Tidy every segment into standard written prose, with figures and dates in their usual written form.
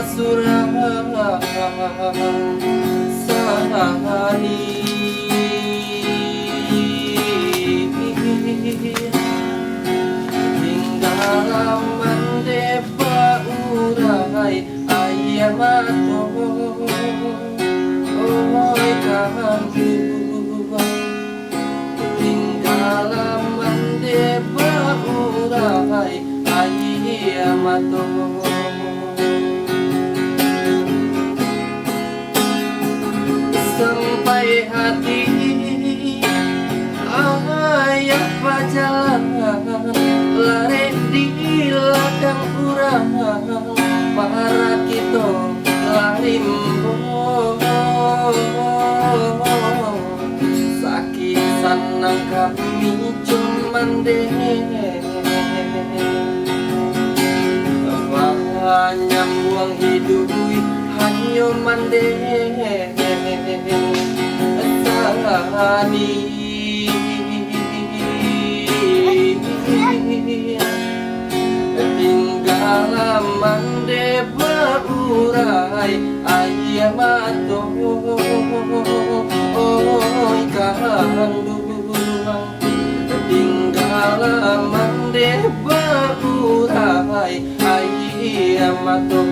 surang sahani tinggal mandeba urai ayam atau oi kandu tinggal mandeba urai ayam atau sampai hati ayah pajalan lari di ladang kurang para kita larimbo sakit sanang kami cuman deh banyak uang hidup hanya mandeh sahani tinggal mandeba urai ayam atau oi kandungan tinggal mandeba urai ayam atau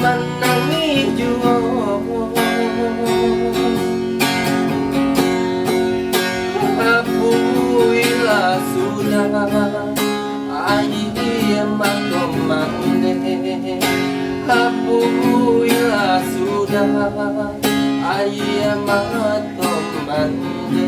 menangi jua apuilah sudah ayam atau mande apuilah sudah ayam atau mande